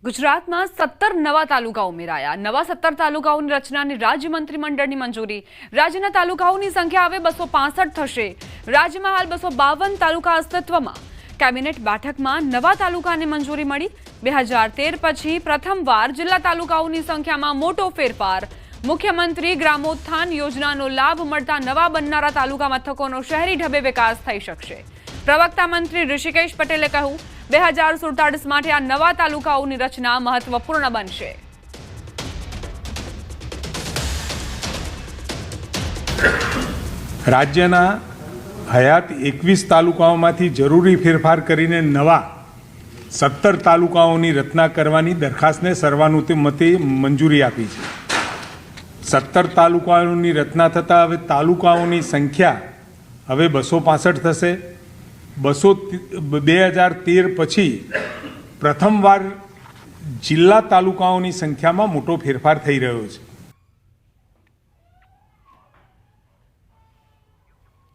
गुजरात में 17 नवा तालुका उमेराया। नवा 17 तालुकाओनी रचनानी राज्य मंत्रीमंडळनी मंजूरी। राज्यना तालुकाओनी संख्या हवे 265 थशे। राज्यमां हाल 252 तालुका अस्तित्वमां। केबिनेट बेठकमां नवा तालुकाने मंजूरी मळी। 2013 पछी प्रथमवार जिल्ला तालुकाओनी संख्यामां मोटो फेरफार। मुख्यमंत्री ग्रामोत्थान योजनानो लाभ मळता नवा बननारा तालुका मथकोनो शहेरी ढबे विकास थई शकशे। प्रवक्ता मंत्री ऋषिकेश पटेले કહ્યું 2047 માટે આ નવા તાલુકાઓની રચના મહત્વપૂર્ણ બનશે। રાજ્યના હયાત 21 તાલુકાઓમાંથી જરૂરી ફેરફાર કરીને નવા 17 તાલુકાઓની રચના કરવાની દરખાસ્તને સર્વાનુમતે મંજૂરી આપી છે। 17 તાલુકાઓની રચના થતાં હવે તાલુકાઓની સંખ્યા હવે 265 થશે। 2013 પછી પ્રથમવાર જિલ્લા તાલુકાઓની સંખ્યામાં મોટો ફેરફાર થઈ રહ્યો છે।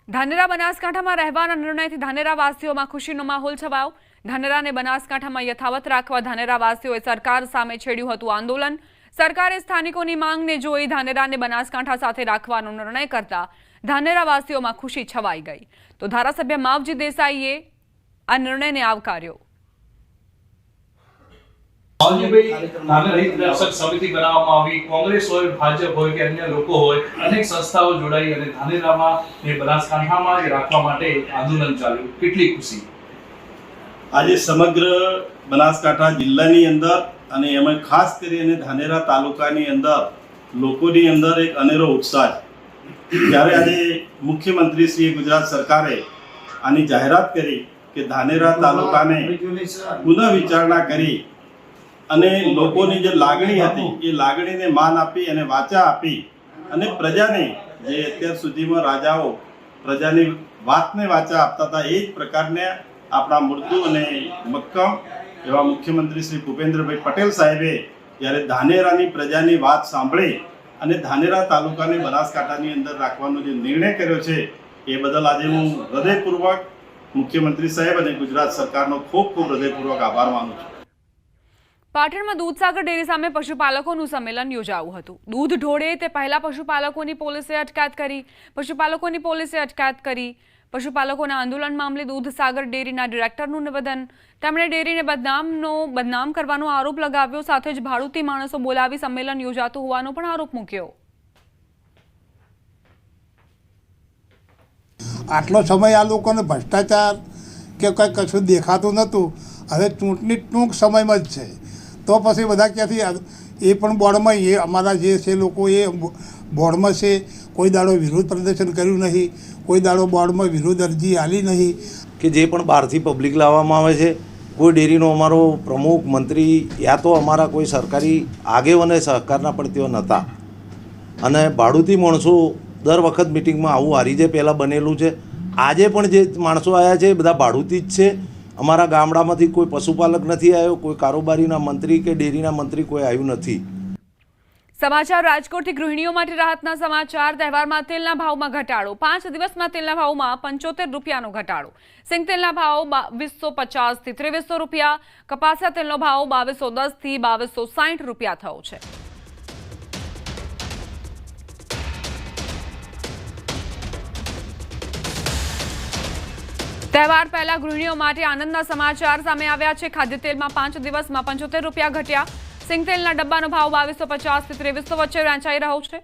ધાનેરા બનાસકાંઠામાં રહેવાના નિર્ણયથી ધાનેરાવાસીઓમાં ખુશીનો માહોલ છવાયો। ધાનેરાને બનાસકાંઠામાં યથાવત રાખવા ધાનેરાવાસીઓએ સરકાર સામે છેડ્યું હતું આંદોલન। સરકારે સ્થાનિકોની માંગને જોઈ ધાનેરાને બનાસકાંઠા સાથે રાખવાનો નિર્ણય કરતા ધાનેરાવાસીઓમાં ખુશી છવાઈ ગઈ। તો ધારાસભ્ય માવજી દેસાઈએ આ નિર્ણયને આવકાર્યો। સમિતિ બનાવવામાં આવી, કોંગ્રેસ હોય, ભાજપ હોય કે અન્ય લોકો હોય, અનેક સંસ્થાઓ જોડાઈ અને ધાનેરામાં ને બનાસકાંઠામાં રાખવા માટે આંદોલન ચાલ્યું। કેટલી ખુશી। આજે સમગ્ર બનાસકાંઠા જિલ્લાની અંદર અને એમાં ખાસ કરીને ધાનેરા તાલુકાની અંદર લોકોની અંદર એક અનેરો ઉત્સાહ છે। જ્યારે આજે મુખ્યમંત્રી શ્રી ગુજરાત સરકારે આની જાહેરાત કરી કે ધાનેરા તાલુકાને પુનઃ વિચારણા કરી અને લોકોની જે લાગણી હતી એ લાગણીને માન આપી અને વાચા આપી અને પ્રજાને જે અત્યાર સુધીમાં રાજાઓ પ્રજાની વાતને વાચા આપતા હતા એ જ પ્રકારને આપણા મૃદુ અને મક્કમ એવા મુખ્યમંત્રી શ્રી ભૂપેન્દ્રભાઈ પટેલ સાહેબે જ્યારે ધાનેરાની પ્રજાની વાત સાંભળી અને ધાનેરા તાલુકાને બનાસકાંઠાની અંદર રાખવાનો જે નિર્ણય કર્યો છે એ બદલ આજે હું હૃદયપૂર્વક મુખ્યમંત્રી સાહેબ અને ગુજરાત સરકારનો ખૂબ ખૂબ હૃદયપૂર્વક આભાર માનું છું। પાટણમાં દૂધસાગર ડેરી સામે પશુપાલકોનું સંમેલન યોજાયું હતું। દૂધ ઢોળે તે પહેલા પશુપાલકોની પોલીસે અટકાયત કરી। પશુપાલકોના આંદોલન મામલે દૂધસાગર ડેરીના ડિરેક્ટરનું નિવેદન। તેમણે ડેરીને બદનામ કરવાનો આરોપ લગાવ્યો। સાથે જ ભાડુતી માણસો બોલાવી સંમેલન યોજાતું હોવાનો પણ આરોપ મૂક્યો। આટલો સમય આ લોકોને ભ્રષ્ટાચાર કે કંઈ કશું દેખાતું નહોતું। હવે ચૂંટણી ટૂંક સમયમાં જ છે તો પછી બધા ક્યાંથી એ પણ બોર્ડમાં એ અમારા જે છે લોકો એ બોર્ડમાં છે। કોઈ દાડો વિરોધ પ્રદર્શન કર્યું નહીં, કોઈ દાડો બોર્ડમાં વિરોધ અરજી આલી નહીં કે જે પણ બહારથી પબ્લિક લાવવામાં આવે છે। કોઈ ડેરીનો અમારો પ્રમુખ મંત્રી યા તો અમારા કોઈ સરકારી આગેવાને સહકારના પણ તેઓ નહોતા અને ભાડુતી માણસો દર વખત મિટિંગમાં આવું હારી જે પહેલાં બનેલું છે। આજે પણ જે માણસો આવ્યા છે એ બધા ભાડુતી જ છે। અમારા ગામડામાંથી કોઈ પશુપાલક નથી આવ્યો, કોઈ કારોબારીના મંત્રી કે ડેરીના મંત્રી કોઈ આવ્યું નથી। સમાચાર રાજકોટથી ગૃહિણીઓ માટે રાહતના સમાચાર। તહેવારમાં તેલના ભાવમાં ઘટાડો। 5 દિવસમાં તેલના ભાવમાં 75 રૂપિયાનો ઘટાડો। સિંગ તેલના ભાવ 2250 થી 2300 રૂપિયા। કપાસિયા તેલનો ભાવ 2210 થી 2260 રૂપિયા થયો છે। તહેવાર પહેલા ગૃહિણીઓ માટે આનંદના સમાચાર સામે આવ્યા છે। ખાદ્ય તેલમાં 5 દિવસમાં 75 રૂપિયા ઘટ્યા। સિંગ તેલના ડબ્બાનો ભાવ 2250 થી 2300 વચ્ચે વેચાઈ રહ્યો છે।